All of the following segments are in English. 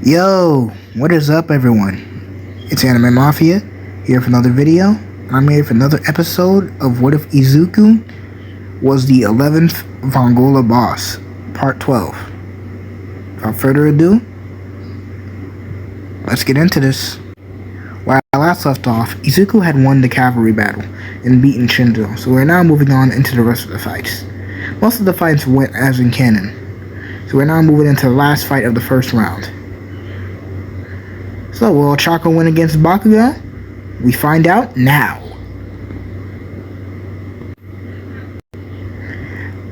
Yo, what is up everyone? It's Anime Mafia, here for another video. I'm here for another episode of What If Izuku was the 11th Vongola boss, part 12. Without further ado, let's get into this. Where I last left off, Izuku had won the cavalry battle and beaten Shinjo, so we're now moving on into the rest of the fights. Most of the fights went as in canon, so we're now moving into the last fight of the first round. So, will Ochako win against Bakugo? We find out now.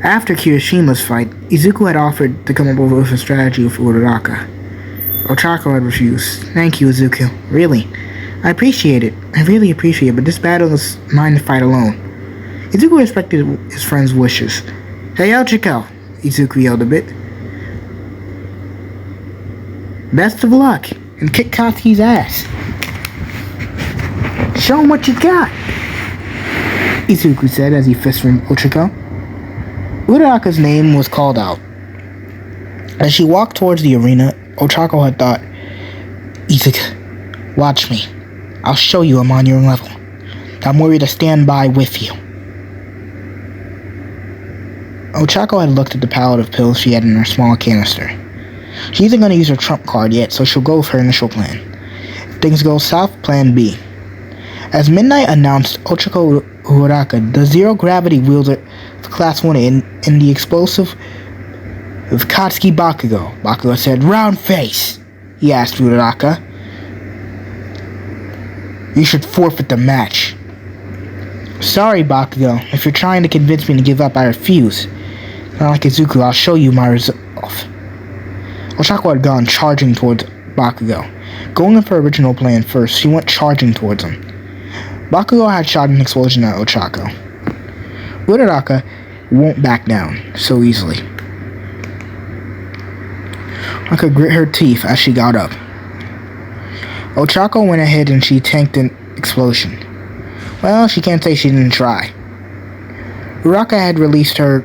After Kirishima's fight, Izuku had offered to come up with a strategy with Uraraka. Ochako had refused. Thank you, Izuku. Really. I appreciate it. I really appreciate it, but this battle is mine to fight alone. Izuku respected his friend's wishes. Hey, Ochako! Izuku yelled a bit. Best of luck, and kick Katsuki's ass. Show him what you got, Izuku said as he fisted from Ochako. Uraraka's name was called out. As she walked towards the arena, Ochako had thought, Izuku, watch me. I'll show you I'm on your level. I'm worried to stand by with you. Ochako had looked at the pallet of pills she had in her small canister. She isn't going to use her trump card yet, so she'll go with her initial plan. If things go south, plan B. As Midnight announced Ochako Uraraka, the zero-gravity wielder of Class 1 in the explosive of Katsuki Bakugo. Bakugo said, "Round face," he asked Uraraka. "You should forfeit the match." "Sorry, Bakugo. If you're trying to convince me to give up, I refuse. Not like Izuku, I'll show you my resolve." Ochako had gone charging towards Bakugo. Going with her original plan first, she went charging towards him. Bakugo had shot an explosion at Ochako. Uraraka won't back down so easily. I could grit her teeth as she got up. Ochako went ahead and she tanked an explosion. Well, she can't say she didn't try. Uraraka had released her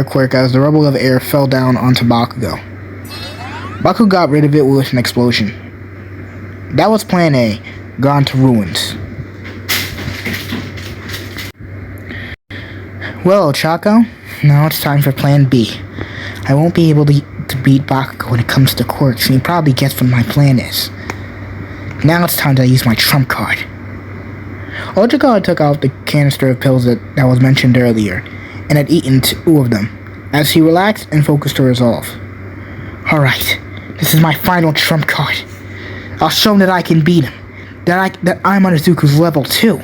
quirk as the rubble of air fell down onto Bakugo. Bakugo got rid of it with an explosion. That was plan A, gone to ruins. Well, Ochako, now it's time for plan B. I won't be able to beat Bakugo when it comes to quirks, and he probably gets what my plan is. Now it's time to use my trump card. Ochako took out the canister of pills that was mentioned earlier, and had eaten 2 of them, as he relaxed and focused her resolve. Alright, this is my final trump card. I'll show him that I can beat him, that I'm on Izuku's level too.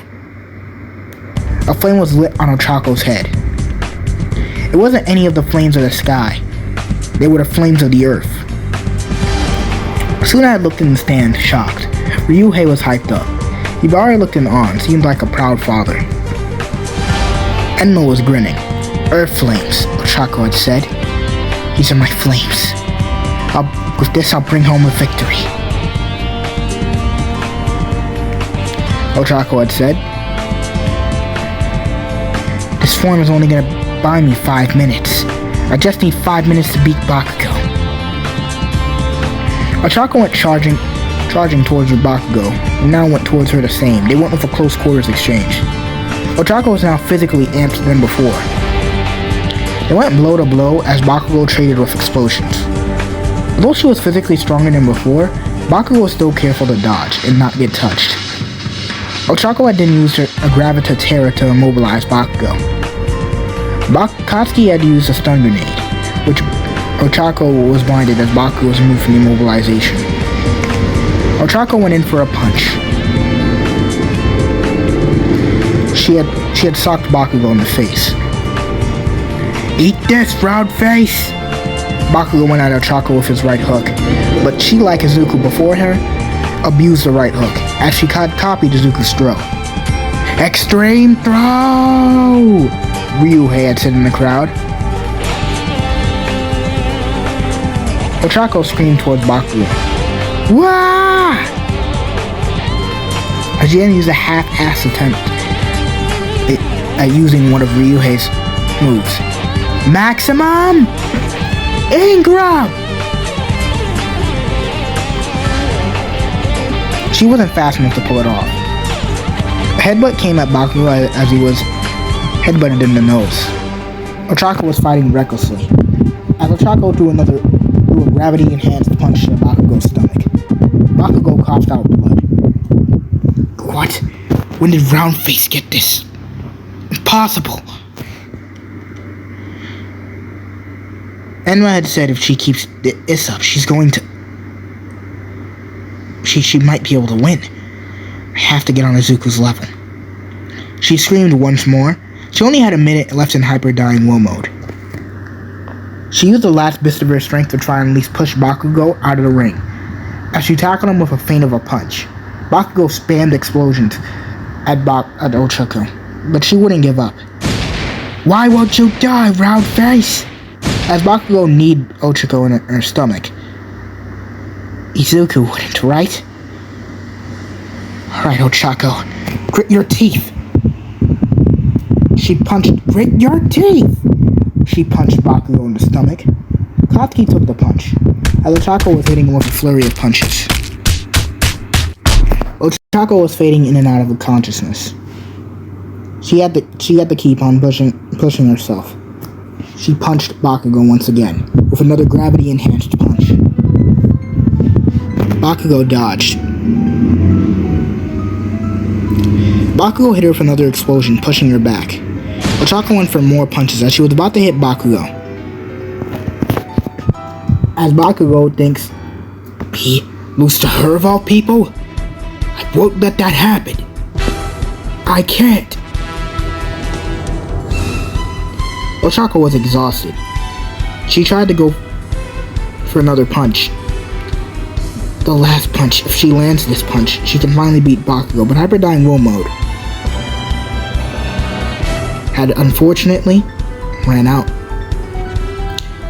A flame was lit on Ochako's head. It wasn't any of the flames of the sky. They were the flames of the earth. Suna had looked in the stand, shocked. Ryuhei was hyped up. Hibari looked in awe and seemed like a proud father. Enma was grinning. Earth flames, Ochako had said. These are my flames. With this I'll bring home a victory. Ochako had said. This form is only gonna buy me 5 minutes. I just need 5 minutes to beat Bakugo. Ochako went charging towards Bakugo, and now went towards her the same. They went with a close quarters exchange. Ochako was now physically amped than before. They went blow to blow as Bakugo traded with explosions. Although she was physically stronger than before, Bakugo was still careful to dodge and not get touched. Ochako had then used a Gravita Terra to immobilize Bakugo. Katsuki had used a stun grenade, which Ochako was blinded as Bakugo was removed from the immobilization. Ochako went in for a punch. She had socked Bakugo in the face. Eat this, round face! Bakugo went at Ochako with his right hook, but she, like Izuku before her, abused the right hook, as she copied Izuku's throw. Extreme throw! Ryuhei had said in the crowd. Ochako screamed towards Bakugo. Wah! Ajin used a half-assed attempt at using one of Ryuhei's moves. Maximum Ingram! she wasn't fast enough to pull it off. A headbutt came at Bakugo as he was headbutted in the nose. Ochako was fighting recklessly, as Ochako threw a gravity-enhanced punch to Bakugo's stomach. Bakugo coughed out blood. What? When did Roundface get this? Impossible! Enma had said if she keeps this up, she's going to... She might be able to win. I have to get on Izuku's level. She screamed once more. She only had a minute left in Hyper Dying Will mode. She used the last bit of her strength to try and at least push Bakugo out of the ring, as she tackled him with a feint of a punch. Bakugo spammed explosions at Ochako, but she wouldn't give up. Why won't you die, round face? As Bakugo kneed Ochako in her stomach. Izuku wouldn't, right? Alright, Ochako, grit your teeth. She punched, grit your teeth! She punched Bakugo in the stomach. Katsuki took the punch, as Ochako was hitting him with a flurry of punches. Ochako was fading in and out of consciousness. She had to keep on pushing herself. She punched Bakugo once again, with another gravity-enhanced punch. Bakugo dodged. Bakugo hit her with another explosion, pushing her back. Ochako went for more punches as she was about to hit Bakugo. As Bakugo thinks, he lose to her of all people? I won't let that happen. I can't. Ochako was exhausted. She tried to go for another punch. The last punch. If she lands this punch, she can finally beat Bakugo, but Hyper Dying Will mode had unfortunately ran out.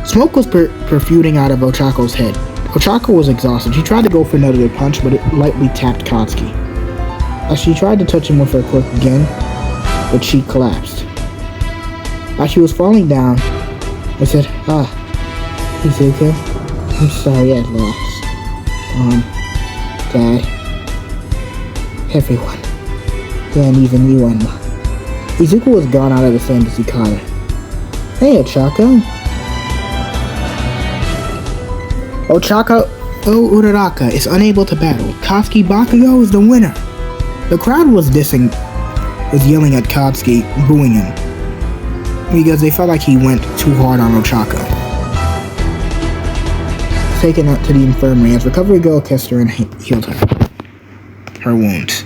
Smoke was perfusing out of Ochako's head. Ochako was exhausted. She tried to go for another punch, but it lightly tapped Katsuki. As she tried to touch him with her quirk again, but she collapsed. As she was falling down, I said, Izuku, I'm sorry I lost. Dad, everyone, and even you, Enma. Izuku was gone out of the sand as he caught her. Hey, Ochako. Ochako Uraraka is unable to battle. Katsuki Bakugo is the winner. The crowd was yelling at Katsuki, booing him, because they felt like he went too hard on Ochako. Taken out to the infirmary as Recovery Girl kissed her and healed her wounds.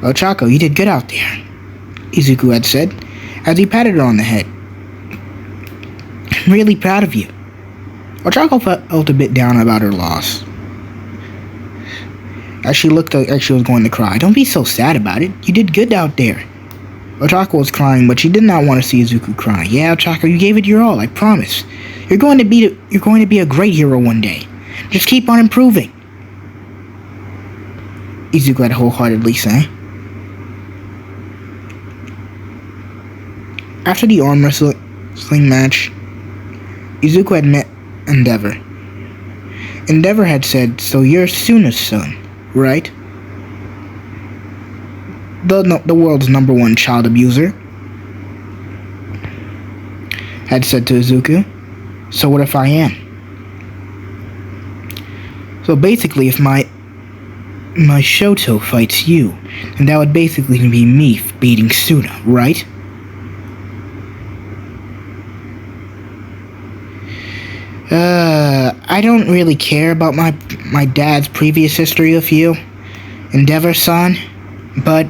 Ochako, you did good out there, Izuku had said, as he patted her on the head. I'm really proud of you. Ochako felt a bit down about her loss, as she looked like she was going to cry. Don't be so sad about it. You did good out there. Ochako was crying, but she did not want to see Izuku cry. Yeah, Ochako, you gave it your all, I promise. You're going to be a great hero one day. Just keep on improving, Izuku had wholeheartedly say. After the arm wrestling match, Izuku had met Endeavor. Endeavor had said, so you're Suna's son, right? The world's #1 child abuser had said to Izuku, so what if I am? So basically, if my Shoto fights you, then that would basically be me beating Suna, right? I don't really care about my dad's previous history with you, Endeavor-san, but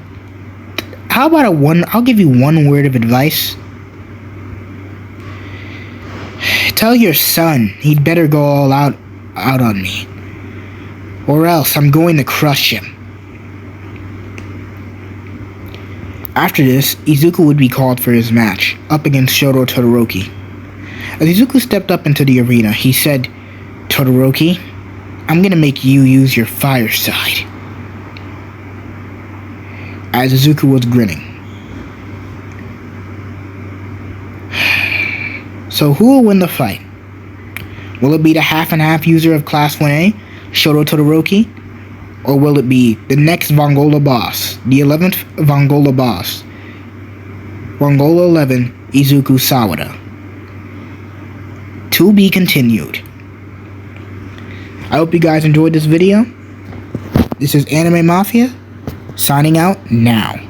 how about I'll give you one word of advice. Tell your son he'd better go all out on me, or else I'm going to crush him. After this, Izuku would be called for his match, up against Shoto Todoroki. As Izuku stepped up into the arena, he said, Todoroki, I'm gonna make you use your fire side. As Izuku was grinning. So who will win the fight? Will it be the half and half user of Class 1A, Shoto Todoroki, Or will it be the next Vongola boss, the 11th Vongola boss, Vongola 11 Izuku Sawada? To be continued. I hope you guys enjoyed this video. This is Anime Mafia, signing out now.